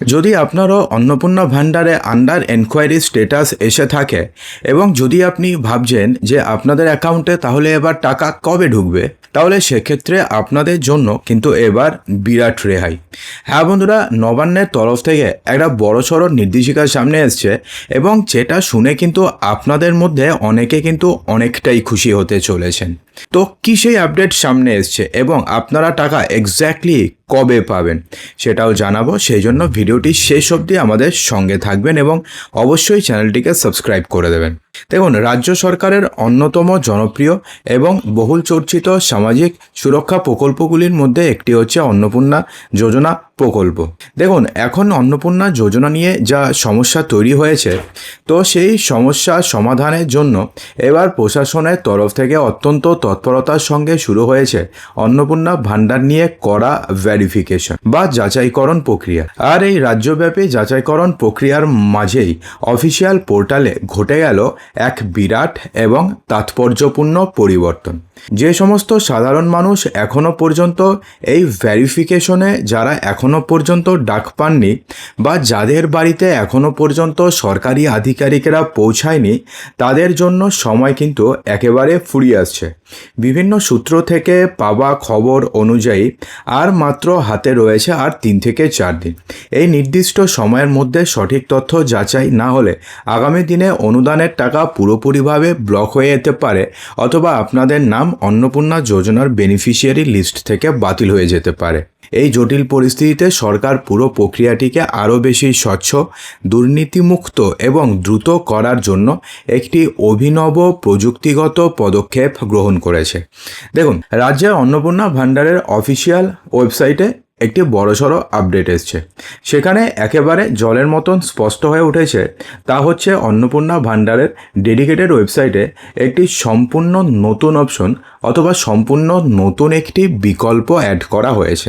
যদি আপনারও অন্নপূর্ণা ভান্ডারে under enquiry status এসে থাকে এবং যদি আপনি ভাবছেন যে আপনাদের অ্যাকাউন্টে তাহলে এবার টাকা কবে ঢুকবে, তাহলে সেক্ষেত্রে আপনাদের জন্য কিন্তু এবার বিরাট রেহাই। হ্যাঁ বন্ধুরা, নবান্নের তরফ থেকে একটা বড়সড় নির্দেশিকা সামনে এসছে এবং যেটা শুনে কিন্তু আপনাদের মধ্যে অনেকে কিন্তু অনেকটাই খুশি হতে চলেছেন। তো কী সেই আপডেট সামনে এসছে এবং আপনারা টাকা এক্স্যাক্টলি কবে পাবেন সেটাও জানাবো। সেই জন্য ভিডিওটি শেষ অবধি আমাদের সঙ্গে থাকবেন এবং অবশ্যই চ্যানেলটিকে সাবস্ক্রাইব করে দেবেন। দেখুন, রাজ্য সরকারের অন্যতম জনপ্রিয় এবং বহুল চর্চিত সামাজিক সুরক্ষা প্রকল্পগুলির মধ্যে একটি হচ্ছে অন্নপূর্ণা যোজনা প্রকল্প। দেখুন, এখন অন্নপূর্ণা যোজনা নিয়ে যা সমস্যা তৈরি হয়েছে, তো সেই সমস্যা সমাধানের জন্য এবার প্রশাসনের তরফ থেকে অত্যন্ত তৎপরতার সঙ্গে শুরু হয়েছে অন্নপূর্ণা ভান্ডার নিয়ে করা ভেরিফিকেশন বা যাচাইকরণ প্রক্রিয়া। আর এই রাজ্যব্যাপী যাচাইকরণ প্রক্রিয়ার মাঝেই অফিসিয়াল পোর্টালে ঘটে গেল এক বিরাট এবং তাৎপর্যপূর্ণ পরিবর্তন। যে সমস্ত সাধারণ মানুষ এখনও পর্যন্ত এই ভেরিফিকেশনে যারা এখনও পর্যন্ত ডাক পাননি বা যাদের বাড়িতে এখনও পর্যন্ত সরকারি আধিকারিকেরা পৌঁছায়নি, তাদের জন্য সময় কিন্তু একেবারে ফুরিয়ে আসছে। বিভিন্ন সূত্র থেকে পাওয়া খবর অনুযায়ী আর মাত্র হাতে রয়েছে আর 3 থেকে 4 দিন। এই নির্দিষ্ট সময়ের মধ্যে সঠিক তথ্য যাচাই না হলে আগামী দিনে অনুদানের টাকা পুরোপুরিভাবে ব্লক হয়ে যেতে পারে অথবা আপনাদের নাম অন্নপূর্ণা যোজনার বেনিফিশিয়ারি লিস্ট থেকে বাতিল হয়ে যেতে পারে। এই জটিল পরিস্থিতিতে সরকার পুরো প্রক্রিয়াটিকে আরও বেশি স্বচ্ছ, দুর্নীতিমুক্ত এবং দ্রুত করার জন্য একটি অভিনব প্রযুক্তিগত পদক্ষেপ গ্রহণ করেছে। দেখুন, রাজ্যের অন্নপূর্ণা ভান্ডারের অফিসিয়াল ওয়েবসাইটে একটি বড়সড় আপডেট এসছে। সেখানে একেবারে জলের মতন স্পষ্ট হয়ে উঠেছে, তা হচ্ছে অন্নপূর্ণা ভান্ডারের ডেডিকেটেড ওয়েবসাইটে একটি সম্পূর্ণ নতুন অপশন অথবা সম্পূর্ণ নতুন একটি বিকল্প অ্যাড করা হয়েছে।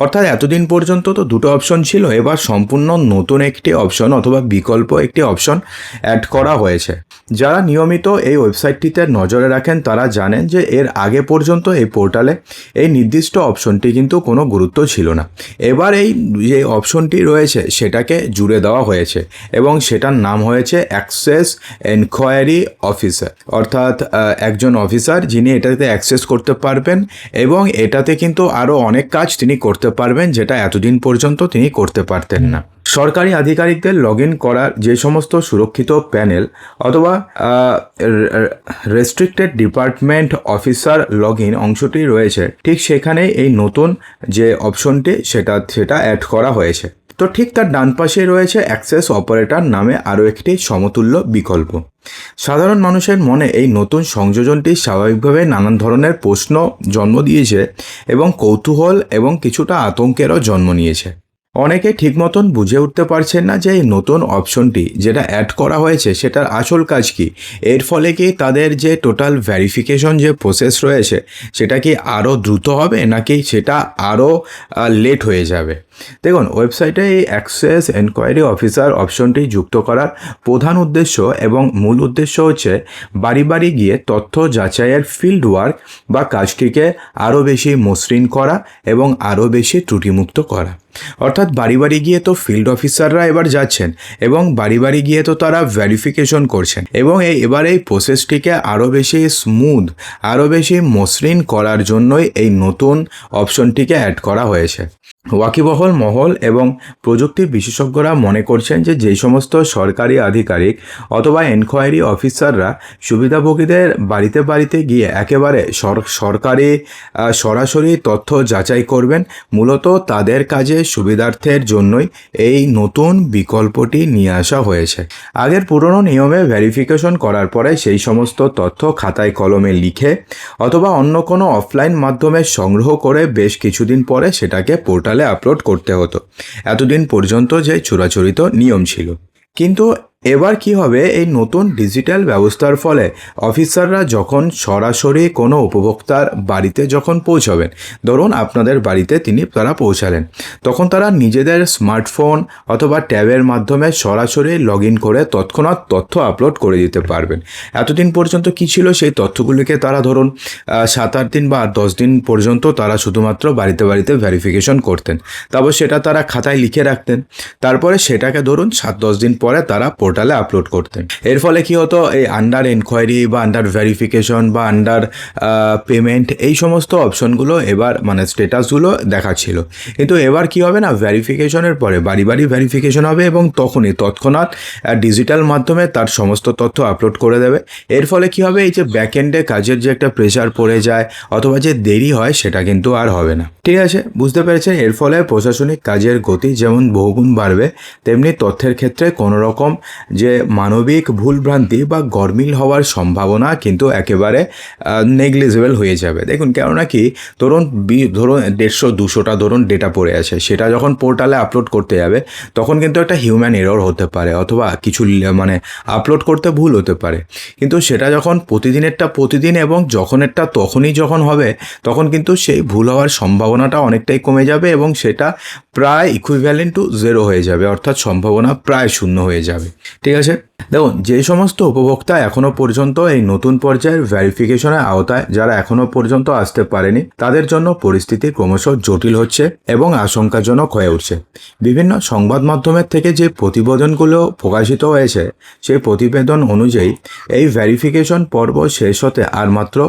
অর্থাৎ এতদিন পর্যন্ত তো দুটো অপশন ছিল, এবার সম্পূর্ণ নতুন একটি অপশন অথবা বিকল্প একটি অপশন অ্যাড করা হয়েছে। যারা নিয়মিত এই ওয়েবসাইটটিতে নজরে রাখেন তারা জানেন যে এর আগে পর্যন্ত এই পোর্টালে এই নির্দিষ্ট অপশনটি কিন্তু কোনো গুরুত্ব ছিল না। এবার এই যে অপশনটি রয়েছে সেটাকে জুড়ে দেওয়া হয়েছে এবং সেটার নাম হয়েছে অ্যাক্সেস এনকোয়ারি অফিসার, অর্থাৎ একজন অফিসার যিনি এটাতে অ্যাক্সেস করতে পারবেন এবং এটাতে কিন্তু আরও অনেক কাজ তিনি করতে পারবেন যেটা এতদিন পর্যন্ত তিনি করতে পারতেন না। সরকারি আধিকারিকদের লগ ইন করার যে সমস্ত সুরক্ষিত প্যানেল অথবা restricted department officer log in অংশটি রয়েছে, ঠিক সেখানে এই নতুন যে অপশনটি সেটা অ্যাড করা হয়েছে। তো ঠিক তার ডান পাশে রয়েছে অ্যাক্সেস অপারেটর নামে আরও একটি সমতুল্য বিকল্প। সাধারণ মানুষের মনে এই নতুন সংযোজনটি স্বাভাবিকভাবে নানান ধরনের প্রশ্ন জন্ম দিয়েছে এবং কৌতূহল এবং কিছুটা আতঙ্কেরও জন্ম নিয়েছে। অনেকে ঠিক মতন বুঝে উঠতে পারছেন না যে এই নতুন অপশনটি যেটা অ্যাড করা হয়েছে সেটার আসল কাজ কি। এর ফলে কি তাদের যে টোটাল ভেরিফিকেশন যে প্রসেস রয়েছে সেটা কি আরও দ্রুত হবে নাকি সেটা আরও লেট হয়ে যাবে। দেখুন, ওয়েবসাইটে এই অ্যাক্সেস এনকোয়ারি অফিসার অপশনটি যুক্ত করার প্রধান উদ্দেশ্য এবং মূল উদ্দেশ্য হচ্ছে বাড়ি বাড়ি গিয়ে তথ্য যাচাইয়ের ফিল্ড ওয়ার্ক বা কাজটিকে আরও বেশি মসৃণ করা এবং আরও বেশি ত্রুটিমুক্ত করা। অর্থাৎ বাড়ি বাড়ি গিয়ে তো ফিল্ড অফিসাররা এবার যাচ্ছেন এবং বাড়ি বাড়ি গিয়ে তো তারা ভেরিফিকেশন করছেন এবং এবার এই প্রসেসটিকে আরও বেশি স্মুথ, আরও বেশি মসৃণ করার জন্যই এই নতুন অপশনটিকে অ্যাড করা হয়েছে। ওয়াকিবহল মহল এবং প্রযুক্তি বিশেষজ্ঞরা মনে করছেন যে যেই সমস্ত সরকারি আধিকারিক অথবা এনকোয়ারি অফিসাররা সুবিধাভোগীদের বাড়িতে বাড়িতে গিয়ে একেবারে সরকারি সরাসরি তথ্য যাচাই করবেন, মূলত তাদের কাজে সুবিধার্থের জন্যই এই নতুন বিকল্পটি নিয়ে আসা হয়েছে। আগের পুরনো নিয়মে ভেরিফিকেশন করার পরে সেই সমস্ত তথ্য খাতায় কলমে লিখে অথবা অন্য কোনো অফলাইন মাধ্যমে সংগ্রহ করে বেশ কিছুদিন পরে সেটাকে পোর্টালে আপলোড করতে হতো। এতদিন পর্যন্ত যে চূড়াচরিত নিয়ম ছিল। কিন্তু এবার কি হবে, এই নতুন ডিজিটাল ব্যবস্থার ফলে অফিসাররা যখন সরাসরি কোনো উপভোক্তার বাড়িতে যখন পৌঁছাবেন, ধরুন আপনাদের বাড়িতে তারা পৌঁছালেন, তখন তারা নিজেদের স্মার্টফোন অথবা ট্যাবের মাধ্যমে সরাসরি লগ ইন করে তৎক্ষণাৎ তথ্য আপলোড করে দিতে পারবেন। এতদিন পর্যন্ত কি ছিল, সেই তথ্যগুলিকে তারা ধরুন 7-8 দিন বা 10 দিন পর্যন্ত তারা শুধুমাত্র বাড়িতে বাড়িতে ভেরিফিকেশন করতেন, তারপর সেটা তারা খাতায় লিখে রাখতেন, তারপরে সেটাকে ধরুন 7-10 দিন পরে তারা পোর্টালে আপলোড করতেন। এর ফলে কি হতো, এই আন্ডার এনকোয়ারি বা আন্ডার ভেরিফিকেশন বা আন্ডার পেমেন্ট, এই সমস্ত অপশনগুলো এবার মানে স্ট্যাটাসগুলো দেখাচ্ছিল। কিন্তু এবার কি হবে না, ভেরিফিকেশনের পরে বাড়ি বাড়ি ভেরিফিকেশন হবে এবং তখনই তৎক্ষণাৎ ডিজিটাল মাধ্যমে তার সমস্ত তথ্য আপলোড করে দেবে। এর ফলে কি হবে, এই যে ব্যাকএন্ডে কাজের যে একটা প্রেশার পড়ে যায় অথবা যে দেরি হয়, সেটা কিন্তু আর হবে না। ঠিক আছে, বুঝতে পেরেছেন? এর ফলে প্রশাসনিক কাজের গতি যেমন বহুগুণ বাড়বে, তেমনি তথ্যের ক্ষেত্রে কোনো রকম যে মানবিক ভুলভ্রান্তি বা গরমিল হওয়ার সম্ভাবনা কিন্তু একেবারে নেগলিজেবল হয়ে যাবে। দেখুন, কেননা কি, ধরুন 150-200টা ধরুন ডেটা পড়ে আছে, সেটা যখন পোর্টালে আপলোড করতে যাবে তখন কিন্তু একটা হিউম্যান এরর হতে পারে অথবা কিছু মানে আপলোড করতে ভুল হতে পারে। কিন্তু সেটা যখন প্রতিদিনেরটা প্রতিদিন এবং যখনেরটা তখনই যখন হবে, তখন কিন্তু সেই ভুল হওয়ার সম্ভাবনাটা অনেকটাই কমে যাবে এবং সেটা প্রায় ইকুইভ্যালেন্ট টু 0 হয়ে যাবে, অর্থাৎ সম্ভাবনা প্রায় শূন্য হয়ে যাবে। ঠিক আছে, দেখুন, যে সমস্ত উপভোক্তা এখনও পর্যন্ত এই নতুন পর্যায়ের ভেরিফিকেশনের আওতায় যারা এখনও পর্যন্ত আসতে পারেনি, তাদের জন্য পরিস্থিতি ক্রমশ জটিল হচ্ছে এবং আশঙ্কাজনক হয়ে উঠছে। বিভিন্ন সংবাদ মাধ্যমের থেকে যে প্রতিবেদনগুলো প্রকাশিত হয়েছে, সেই প্রতিবেদন অনুযায়ী এই ভেরিফিকেশন পর্ব শেষ হতে আর মাত্র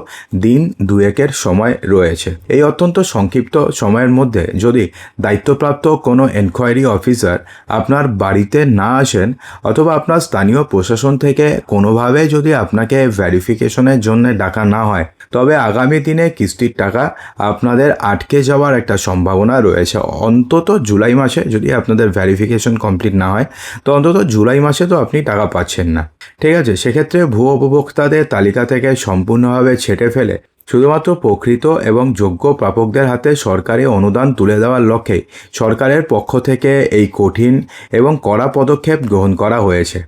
দিন 2-1 সময় রয়েছে। এই অত্যন্ত সংক্ষিপ্ত সময়ের মধ্যে যদি দায়িত্বপ্রাপ্ত কোনো এনকোয়ারি অফিসার আপনার বাড়িতে না আসেন অথবা আপনার স্থানীয় প্রশাসন থেকে কোনোভাবে যদি আপনাকে ভেরিফিকেশনের জন্য ডাকা না হয়, তবে আগামী দিনে কিস্তির টাকা আপনাদের আটকে যাওয়ার একটা সম্ভাবনা রয়েছে। অন্তত জুলাই মাসে যদি আপনাদের ভেরিফিকেশন কমপ্লিট না হয়, তো অন্তত জুলাই মাসে তো আপনি টাকা পাচ্ছেন না। ঠিক আছে, সেক্ষেত্রে ভুয়ো উপভোক্তাদের তালিকা থেকে সম্পূর্ণভাবে ছেঁটে ফেলে শুধুমাত্র প্রকৃত এবং যোগ্য প্রাপকদের হাতে সরকারি অনুদান তুলে দেওয়ার লক্ষ্যে সরকারের পক্ষ থেকে এই কঠিন এবং কড়া পদক্ষেপ গ্রহণ করা হয়েছে।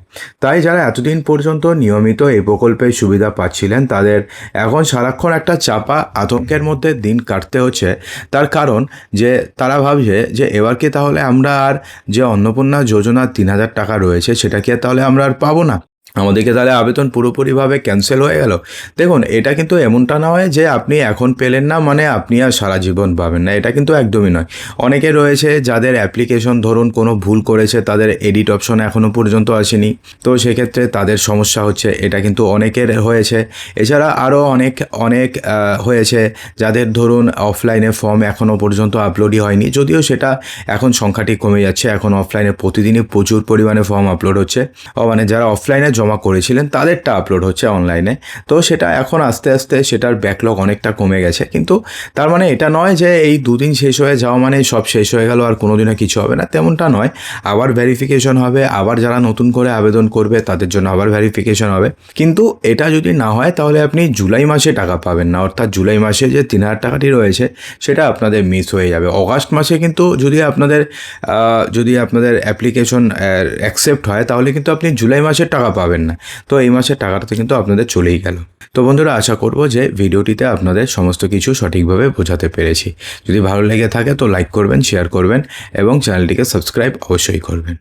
তাই যারা এতদিন পর্যন্ত নিয়মিত এই প্রকল্পের সুবিধা পাচ্ছিলেন, তাদের এখন সারাক্ষণ একটা চাপা আতঙ্কের মধ্যে দিন কাটতে হচ্ছে। তার কারণ যে তারা ভাবছে যে এবার কি তাহলে আমরা আর যে অন্নপূর্ণা যোজনার 3,000 টাকা রয়েছে, সেটা কি তাহলে আমরা আর পাবো না? আমাদেরকে তাহলে আবেদন পুরোপুরিভাবে ক্যান্সেল হয়ে গেল। দেখুন, এটা কিন্তু এমনটা নয় যে আপনি এখন পেলেন না মানে আপনি আর সারা জীবন পাবেন না, এটা কিন্তু একদমই নয়। অনেকে রয়েছে যাদের অ্যাপ্লিকেশন ধরুন কোনো ভুল করেছে, তাদের এডিট অপশন এখনও পর্যন্ত আসেনি, তো সেক্ষেত্রে তাদের সমস্যা হচ্ছে, এটা কিন্তু অনেকের হয়েছে। এছাড়া আরও অনেক হয়েছে যাদের ধরুন অফলাইনে ফর্ম এখনও পর্যন্ত আপলোডই হয়নি, যদিও সেটা এখন সংখ্যাটি কমে যাচ্ছে। এখন অফলাইনে প্রতিদিনই প্রচুর পরিমাণে ফর্ম আপলোড হচ্ছে, মানে যারা অফলাইনে জমা করেছিলেন তাদেরটা আপলোড হচ্ছে অনলাইনে। তো সেটা এখন আস্তে আস্তে সেটার ব্যাকলগ অনেকটা কমে গেছে। কিন্তু তার মানে এটা নয় যে এই 2 দিন শেষ হয়ে যাওয়া মানে সব শেষ হয়ে গেল আর কোনো দিনও কিছু হবে না, তেমনটা নয়। আবার ভেরিফিকেশন হবে, আবার যারা নতুন করে আবেদন করবে তাদের জন্য আবার ভেরিফিকেশন হবে। কিন্তু এটা যদি না হয় তাহলে আপনি জুলাই মাসে টাকা পাবেন না, অর্থাৎ জুলাই মাসে যে 3,000 টাকাটি রয়েছে সেটা আপনাদের মিস হয়ে যাবে। অগাস্ট মাসে কিন্তু যদি আপনাদের অ্যাপ্লিকেশন অ্যাকসেপ্ট হয়, তাহলে কিন্তু আপনি জুলাই মাসের টাকা পাবেন না। তো এই মাসের টাকাটা কিন্তু আপনাদের চলেই গেল। তো বন্ধুরা, আশা করব যে ভিডিওটিতে আপনাদের সমস্ত কিছু সঠিকভাবে বোঝাতে পেরেছি। যদি ভালো লেগে থাকে তো লাইক করবেন, শেয়ার করবেন এবং চ্যানেলটিকে সাবস্ক্রাইব অবশ্যই করবেন।